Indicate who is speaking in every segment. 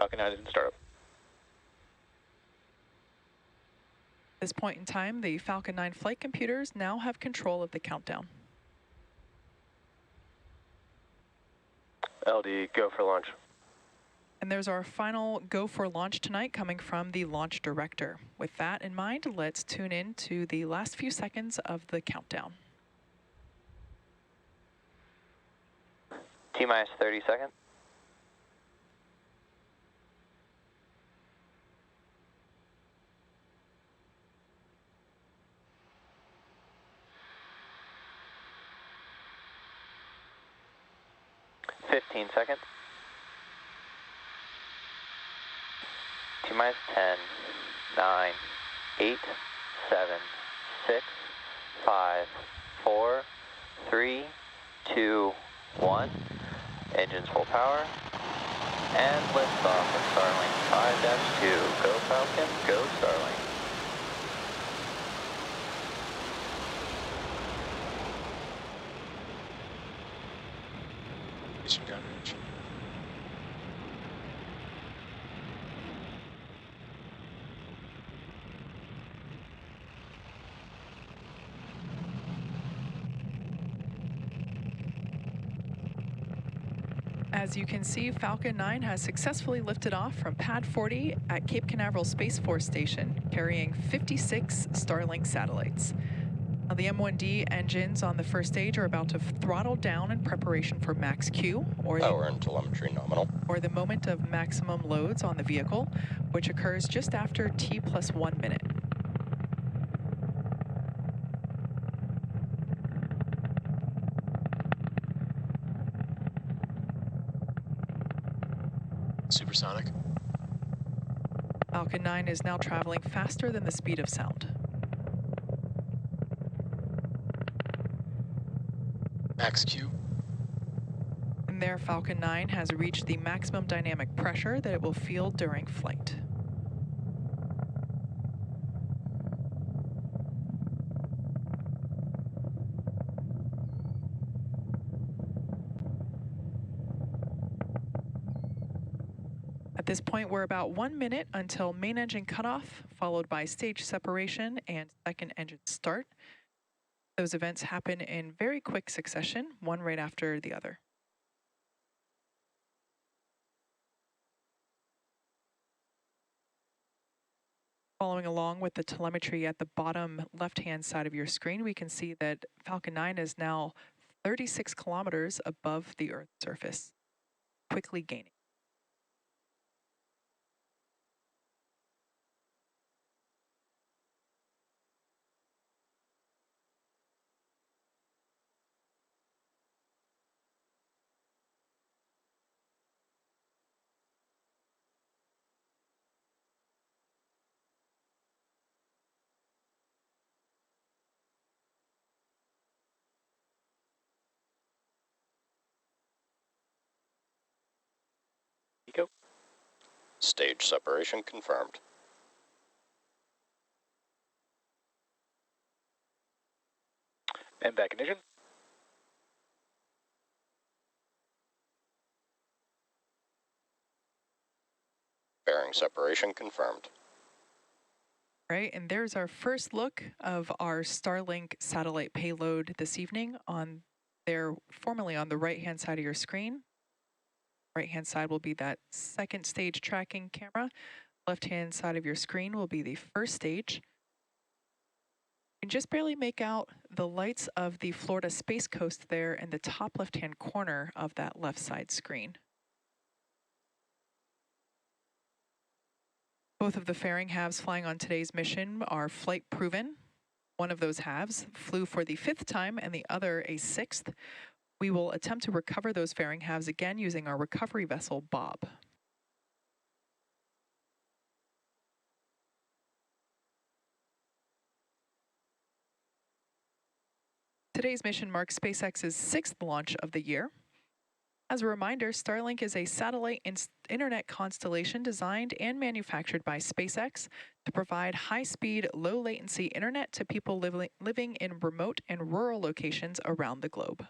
Speaker 1: Falcon 9 in startup.
Speaker 2: At this point in time, the Falcon 9 flight computers now have control of the countdown.
Speaker 1: LD, go for launch.
Speaker 2: And there's our final go for launch tonight coming from the launch director. With that in mind, let's tune in to the last few seconds of the countdown.
Speaker 1: T-minus 30 seconds. Fifteen seconds. T-minus 10, 9, 8, 7, 6, 5, 4, 3, 2, 1. Engines full power. And liftoff of Starlink 5-2. Go Falcon, go Starlink.
Speaker 3: Mission coverage.
Speaker 2: As you can see, Falcon 9 has successfully lifted off from Pad 40 at Cape Canaveral Space Force Station, carrying 56 Starlink satellites. Now, the M1D engines on the first stage are about to throttle down in preparation for max Q, or
Speaker 4: Power and telemetry nominal.
Speaker 2: or the moment of maximum loads on the vehicle, which occurs just after T plus 1 minute.
Speaker 3: Supersonic.
Speaker 2: Falcon 9 is now traveling faster than the speed of sound.
Speaker 3: Max Q.
Speaker 2: And there, Falcon 9 has reached the maximum dynamic pressure that it will feel during flight. At this point, we're about 1 minute until main engine cutoff, followed by stage separation and second engine start. Those events happen in very quick succession, one right after the other. Following along with the telemetry at the bottom left-hand side of your screen, we can see that Falcon 9 is now 36 kilometers above the Earth's surface, quickly gaining.
Speaker 1: Go.
Speaker 4: Stage separation confirmed.
Speaker 1: And back ignition.
Speaker 4: Bearing separation confirmed.
Speaker 2: Right, and there's our first look of our Starlink satellite payload this evening on there, formerly on the right-hand side of your screen. Right-hand side will be that second stage tracking camera. Left-hand side of your screen will be the first stage. You can just barely make out the lights of the Florida Space Coast there in the top left-hand corner of that left side screen. Both of the fairing halves flying on today's mission are flight proven. One of those halves flew for the 5th time and the other a 6th. We will attempt to recover those fairing halves again using our recovery vessel, Bob. Today's mission marks SpaceX's 6th launch of the year. As a reminder, Starlink is a satellite internet constellation designed and manufactured by SpaceX to provide high-speed, low-latency internet to people living in remote and rural locations around the globe.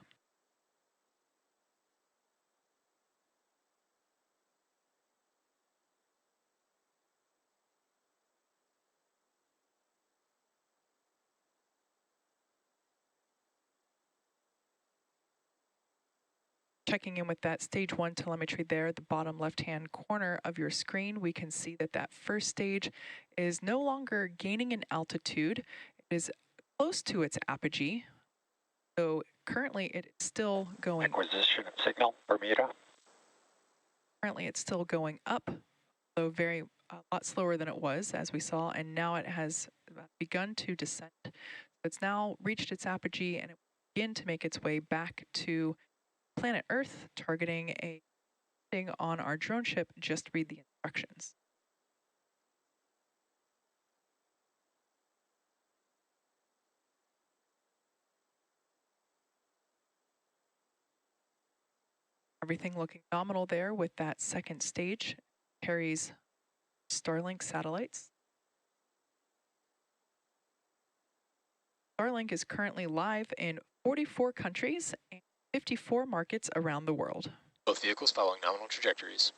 Speaker 2: Checking in with that stage 1 telemetry there at the bottom left-hand corner of your screen, we can see that that first stage is no longer gaining in altitude. It is close to its apogee. So currently it is still going.
Speaker 1: Acquisition of signal, Bermuda.
Speaker 2: Currently it's still going up, though a lot slower than it was, as we saw, and now it has begun to descend. It's now reached its apogee and it will begin to make its way back to planet Earth, targeting a thing on our drone ship. Just read the instructions. Everything looking nominal there with that second stage. Carries Starlink satellites. Starlink is currently live in 44 countries and 54 markets around the world.
Speaker 3: Both vehicles following nominal trajectories.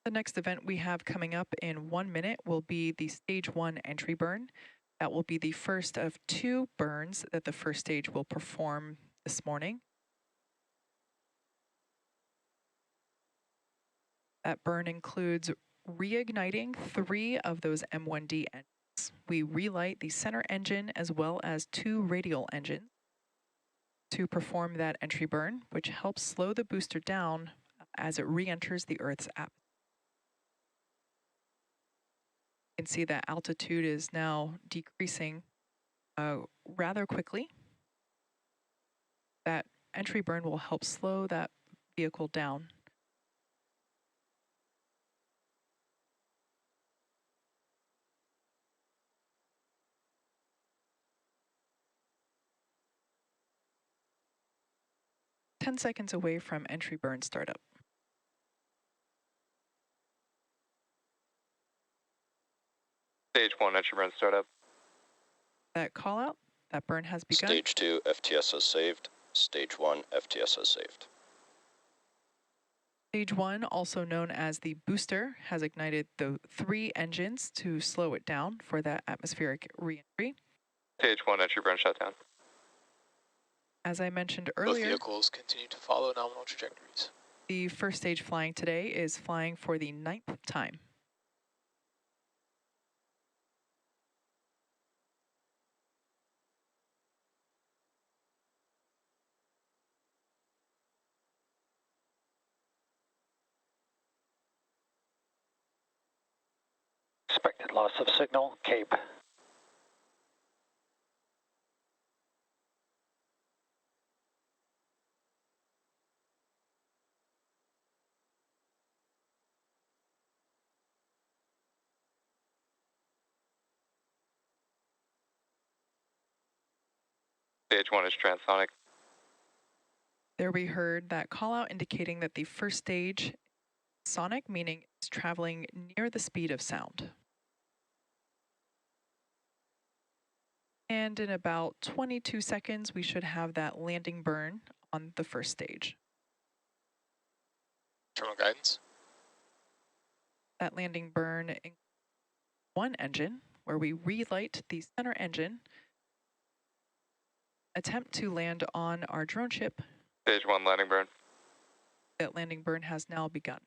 Speaker 2: The next event we have coming up in 1 minute will be the stage 1 entry burn. That will be the first of 2 burns that the first stage will perform this morning. That burn includes reigniting 3 of those M1D engines. We relight the center engine as well as 2 radial engines to perform that entry burn, which helps slow the booster down as it re-enters the Earth's atmosphere. You can see that altitude is now decreasing rather quickly. That entry burn will help slow that vehicle down. Ten seconds away from entry burn startup.
Speaker 1: Stage 1 entry burn startup.
Speaker 2: That call out, that burn has begun.
Speaker 4: Stage 2 FTS is saved. Stage 1 FTS is saved.
Speaker 2: Stage 1, also known as the booster, has ignited the 3 engines to slow it down for that atmospheric re-entry.
Speaker 1: Stage 1 entry burn shutdown.
Speaker 2: As I mentioned
Speaker 3: Both
Speaker 2: earlier,
Speaker 3: vehicles continue to follow nominal trajectories.
Speaker 2: the first stage flying today is flying for the 9th time.
Speaker 1: Expected loss of signal, Cape. Stage 1 is transonic.
Speaker 2: There we heard that call out indicating that the first stage sonic, meaning it's traveling near the speed of sound. And in about 22 seconds, we should have that landing burn on the first stage.
Speaker 3: Terminal guidance.
Speaker 2: That landing burn includes 1 engine, where we relight the center engine, attempt to land on our drone ship.
Speaker 1: Stage 1 landing burn.
Speaker 2: That landing burn has now begun.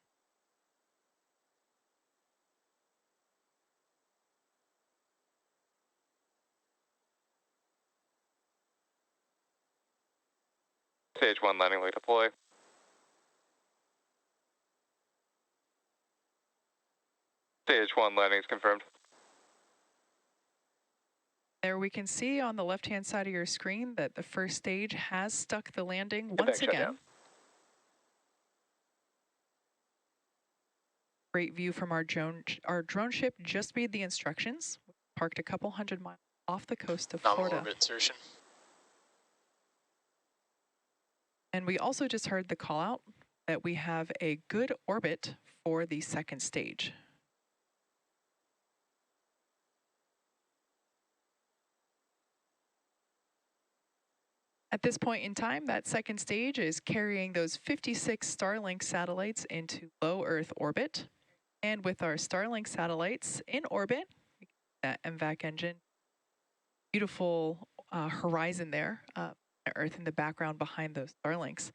Speaker 1: Stage 1 landing leg deploy. Stage 1 landing is confirmed.
Speaker 2: There we can see on the left-hand side of your screen that the first stage has stuck the landing once again.
Speaker 1: Shutdown.
Speaker 2: Great view from our drone ship. Just read the instructions. Parked a couple hundred miles off the coast of
Speaker 3: Nominal
Speaker 2: Florida.
Speaker 3: orbit insertion.
Speaker 2: And we also just heard the call out that we have a good orbit for the second stage. At this point in time, that second stage is carrying those 56 Starlink satellites into low Earth orbit. And with our Starlink satellites in orbit, that MVAC engine, beautiful horizon there, Earth in the background behind those Starlinks.